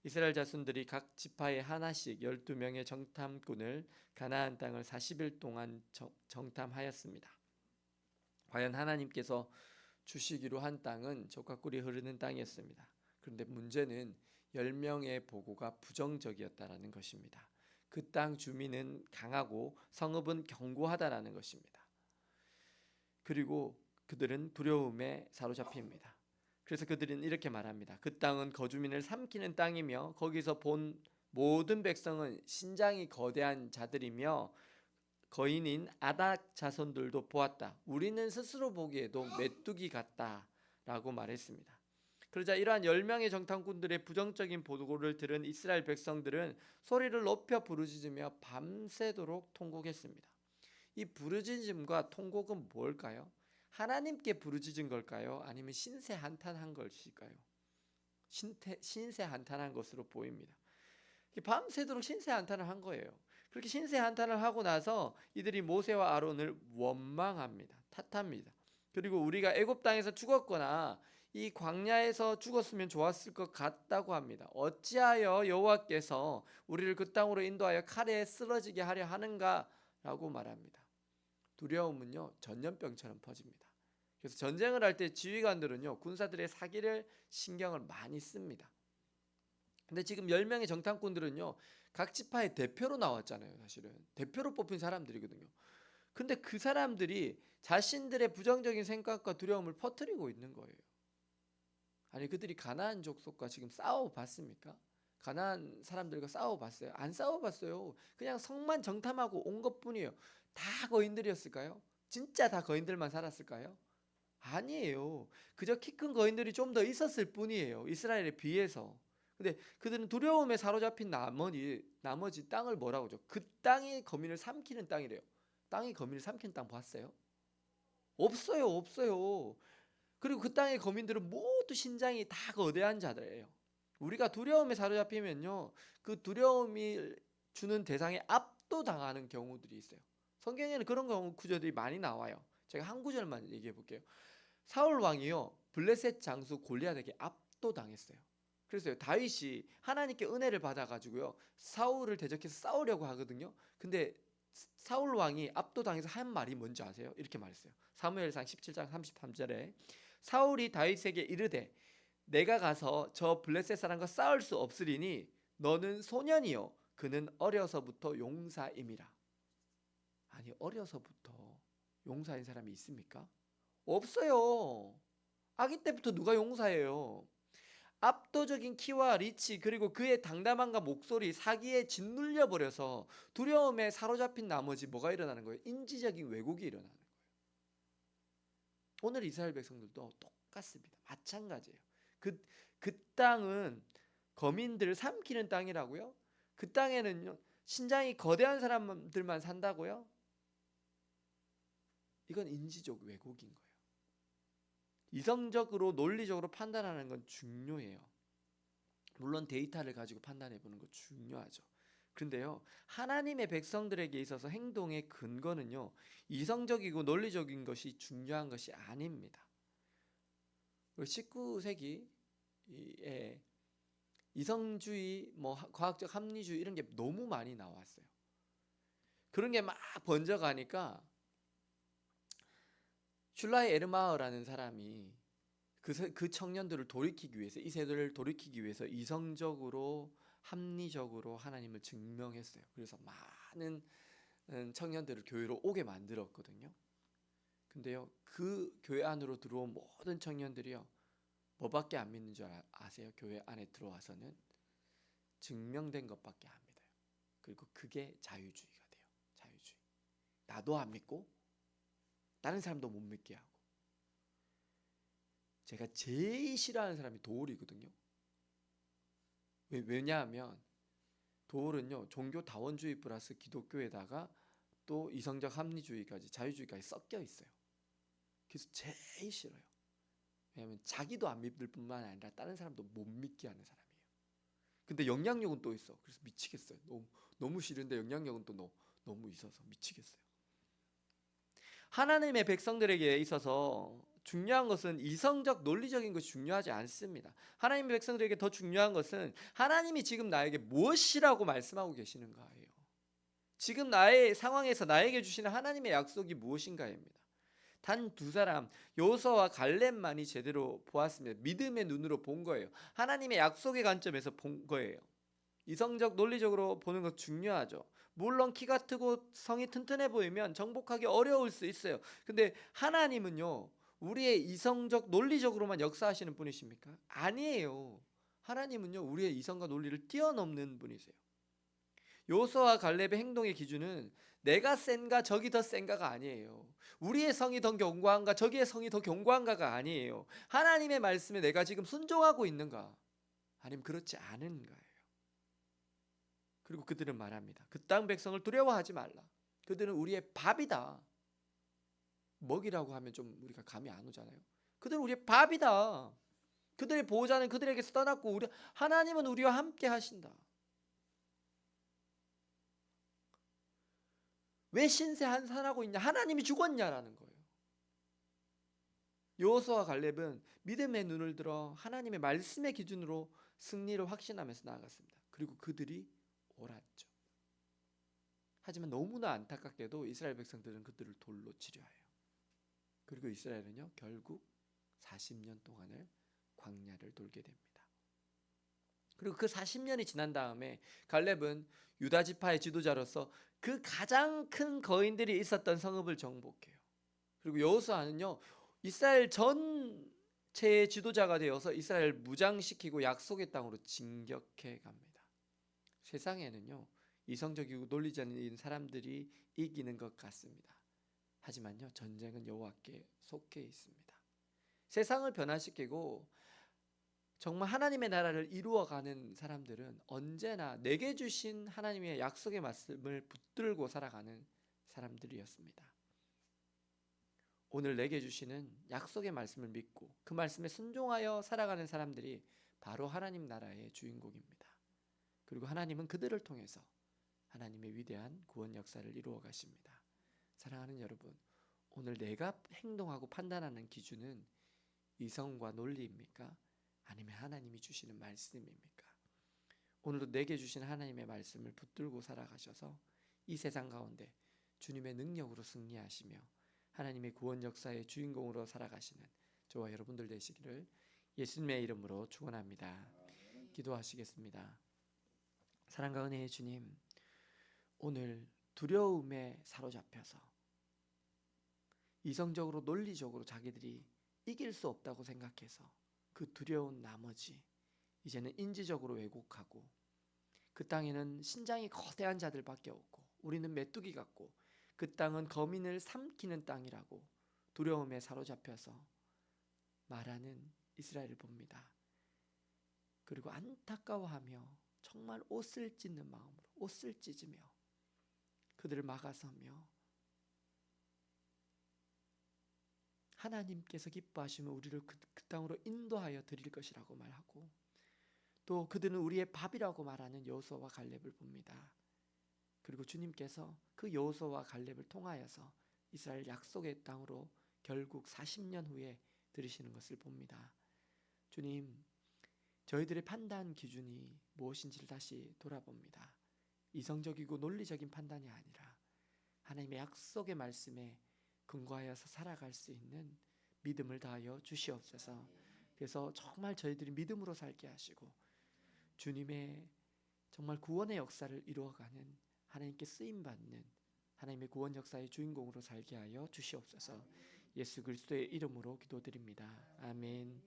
이스라엘 자손들이 각 지파에 하나씩 12명의 정탐꾼을 가나안 땅을 40일 동안 정탐하였습니다. 과연 하나님께서 주시기로 한 땅은 젖과 꿀이 흐르는 땅이었습니다. 그런데 문제는 10명의 보고가 부정적이었다라는 것입니다. 그 땅 주민은 강하고 성읍은 견고하다라는 것입니다. 그리고 그들은 두려움에 사로잡힙니다. 그래서 그들은 이렇게 말합니다. 그 땅은 거주민을 삼키는 땅이며 거기서 본 모든 백성은 신장이 거대한 자들이며 거인인 아닥 자손들도 보았다. 우리는 스스로 보기에도 메뚜기 같다라고 말했습니다. 그러자 이러한 10명의 정탐꾼들의 부정적인 보고를 들은 이스라엘 백성들은 소리를 높여 부르짖으며 밤새도록 통곡했습니다. 이 부르짖음과 통곡은 뭘까요? 하나님께 부르짖은 걸까요? 아니면 신세 한탄한 것일까요? 신세 한탄한 것으로 보입니다. 밤새도록 신세 한탄을 한 거예요. 그렇게 신세 한탄을 하고 나서 이들이 모세와 아론을 원망합니다. 탓합니다. 그리고 우리가 애굽 땅에서 죽었거나 이 광야에서 죽었으면 좋았을 것 같다고 합니다. 어찌하여 여호와께서 우리를 그 땅으로 인도하여 칼에 쓰러지게 하려 하는가라고 말합니다. 두려움은요 전염병처럼 퍼집니다. 그래서 전쟁을 할 때 지휘관들은요 군사들의 사기를 신경을 많이 씁니다. 근데 지금 10명의 정탐꾼들은요 각 지파의 대표로 나왔잖아요. 사실은 대표로 뽑힌 사람들이거든요. 근데 그 사람들이 자신들의 부정적인 생각과 두려움을 퍼뜨리고 있는 거예요. 아니 그들이 가나안 족속과 지금 싸워봤습니까? 가나안 사람들과 싸워봤어요? 안 싸워봤어요. 그냥 성만 정탐하고 온 것뿐이에요. 다 거인들이었을까요? 진짜 다 거인들만 살았을까요? 아니에요. 그저 키 큰 거인들이 좀 더 있었을 뿐이에요. 이스라엘에 비해서. 근데 그들은 두려움에 사로잡힌 나머지 땅을 뭐라고 하죠? 그 땅이 거민을 삼키는 땅이래요. 땅이 거민을 삼키는 땅 봤어요? 없어요. 없어요. 그리고 그 땅의 거민들은 모두 신장이 다 거대한 자들이에요. 우리가 두려움에 사로잡히면요 그 두려움이 주는 대상에 압도당하는 경우들이 있어요. 성경에는 그런 경우 구절들이 많이 나와요. 제가 한 구절만 얘기해 볼게요. 사울 왕이요 블레셋 장수 골리앗에게 압도당했어요. 그래서 다윗이 하나님께 은혜를 받아가지고요 사울을 대적해서 싸우려고 하거든요. 근데 사울 왕이 압도당해서 한 말이 뭔지 아세요? 이렇게 말했어요. 사무엘상 17장 33절에 사울이 다윗에게 이르되 내가 가서 저 블레셋 사람과 싸울 수 없으리니 너는 소년이요 그는 어려서부터 용사임이라. 아니 어려서부터 용사인 사람이 있습니까? 없어요. 아기 때부터 누가 용사예요? 압도적인 키와 리치 그리고 그의 당담함과 목소리 사기에 짓눌려 버려서 두려움에 사로잡힌 나머지 뭐가 일어나는 거예요? 인지적인 왜곡이 일어나는 거예요. 오늘 이스라엘 백성들도 똑같습니다. 마찬가지예요. 그 땅은 거민들을 삼키는 땅이라고요? 그 땅에는 신장이 거대한 사람들만 산다고요? 이건 인지적 왜곡인 거예요. 이성적으로 논리적으로 판단하는 건 중요해요. 물론 데이터를 가지고 판단해 보는 거 중요하죠. 그런데요 하나님의 백성들에게 있어서 행동의 근거는요 이성적이고 논리적인 것이 중요한 것이 아닙니다. 19세기에 이성주의, 과학적 합리주의 이런 게 너무 많이 나왔어요. 그런 게 막 번져가니까 슐라이 에르마흐라는 사람이 그 청년들을 돌이키기 위해서 이 세대를 돌이키기 위해서 이성적으로 합리적으로 하나님을 증명했어요. 그래서 많은 청년들을 교회로 오게 만들었거든요. 근데요 그 교회 안으로 들어온 모든 청년들이요 뭐밖에 안 믿는 줄 아세요? 교회 안에 들어와서는 증명된 것밖에 안 믿어요. 그리고 그게 자유주의가 돼요. 자유주의. 나도 안 믿고 다른 사람도 못 믿게 하고. 제가 제일 싫어하는 사람이 도올이거든요. 왜냐하면 도올은요 종교 다원주의 플러스 기독교에다가 또 이성적 합리주의까지 자유주의까지 섞여 있어요. 그래서 제일 싫어요. 왜냐하면 자기도 안 믿을 뿐만 아니라 다른 사람도 못 믿게 하는 사람이에요. 근데 영향력은 또 있어. 그래서 미치겠어요. 너무 싫은데 영향력은 또 너무 있어서 미치겠어요. 하나님의 백성들에게 있어서 중요한 것은 이성적 논리적인 것이 중요하지 않습니다. 하나님의 백성들에게 더 중요한 것은 하나님이 지금 나에게 무엇이라고 말씀하고 계시는가예요. 지금 나의 상황에서 나에게 주시는 하나님의 약속이 무엇인가입니다. 단 두 사람 여호수아와 갈렙만이 제대로 보았습니다. 믿음의 눈으로 본 거예요. 하나님의 약속의 관점에서 본 거예요. 이성적 논리적으로 보는 것 중요하죠. 물론 키가 크고 성이 튼튼해 보이면 정복하기 어려울 수 있어요. 근데 하나님은요, 우리의 이성적 논리적으로만 역사하시는 분이십니까? 아니에요. 하나님은요, 우리의 이성과 논리를 뛰어넘는 분이세요. 여호수아와 갈렙의 행동의 기준은 내가 센가 저기 더 센가가 아니에요. 우리의 성이 더 견고한가 저기의 성이 더 견고한가가 아니에요. 하나님의 말씀에 내가 지금 순종하고 있는가 아니면 그렇지 않은가예요. 그리고 그들은 말합니다. 그 땅 백성을 두려워하지 말라. 그들은 우리의 밥이다. 먹이라고 하면 좀 우리가 감이 안 오잖아요. 그들은 우리의 밥이다. 그들의 보호자는 그들에게서 떠났고 하나님은 우리와 함께 하신다. 왜 신세 한산하고 있냐? 하나님이 죽었냐라는 거예요. 여호수아와 갈렙은 믿음의 눈을 들어 하나님의 말씀의 기준으로 승리를 확신하면서 나아갔습니다. 그리고 그들이 옳았죠. 하지만 너무나 안타깝게도 이스라엘 백성들은 그들을 돌로 치려해요. 그리고 이스라엘은요, 결국 40년 동안을 광야를 돌게 됩니다. 그리고 그 40년이 지난 다음에 갈렙은 유다 지파의 지도자로서 그 가장 큰 거인들이 있었던 성읍을 정복해요. 그리고 여호수아는요, 이스라엘 전체의 지도자가 되어서 이스라엘을 무장시키고 약속의 땅으로 진격해 갑니다. 세상에는요, 이성적이고 논리적인 사람들이 이기는 것 같습니다. 하지만요, 전쟁은 여호와께 속해 있습니다. 세상을 변화시키고 정말 하나님의 나라를 이루어가는 사람들은 언제나 내게 주신 하나님의 약속의 말씀을 붙들고 살아가는 사람들이었습니다. 오늘 내게 주시는 약속의 말씀을 믿고 그 말씀에 순종하여 살아가는 사람들이 바로 하나님 나라의 주인공입니다. 그리고 하나님은 그들을 통해서 하나님의 위대한 구원 역사를 이루어 가십니다. 사랑하는 여러분, 오늘 내가 행동하고 판단하는 기준은 이성과 논리입니까? 아니면 하나님이 주시는 말씀입니까? 오늘도 내게 주신 하나님의 말씀을 붙들고 살아가셔서 이 세상 가운데 주님의 능력으로 승리하시며 하나님의 구원 역사의 주인공으로 살아가시는 저와 여러분들 되시기를 예수님의 이름으로 축원합니다. 기도하시겠습니다. 사랑과 은혜의 주님, 오늘 두려움에 사로잡혀서 이성적으로 논리적으로 자기들이 이길 수 없다고 생각해서 그 두려운 나머지 이제는 인지적으로 왜곡하고 그 땅에는 신장이 거대한 자들밖에 없고 우리는 메뚜기 같고 그 땅은 거민을 삼키는 땅이라고 두려움에 사로잡혀서 말하는 이스라엘을 봅니다. 그리고 안타까워하며 정말 옷을 찢는 마음으로 옷을 찢으며 그들을 막아서며 하나님께서 기뻐하시면 우리를 그 땅으로 인도하여 드릴 것이라고 말하고 또 그들은 우리의 밥이라고 말하는 여호수아와 갈렙을 봅니다. 그리고 주님께서 그 여호수아와 갈렙을 통하여서 이스라엘 약속의 땅으로 결국 40년 후에 들이시는 것을 봅니다. 주님, 저희들의 판단 기준이 무엇인지를 다시 돌아봅니다. 이성적이고 논리적인 판단이 아니라 하나님의 약속의 말씀에 근거하여서 살아갈 수 있는 믿음을 다하여 주시옵소서. 그래서 정말 저희들이 믿음으로 살게 하시고 주님의 정말 구원의 역사를 이루어가는 하나님께 쓰임받는 하나님의 구원 역사의 주인공으로 살게 하여 주시옵소서. 예수 그리스도의 이름으로 기도드립니다. 아멘.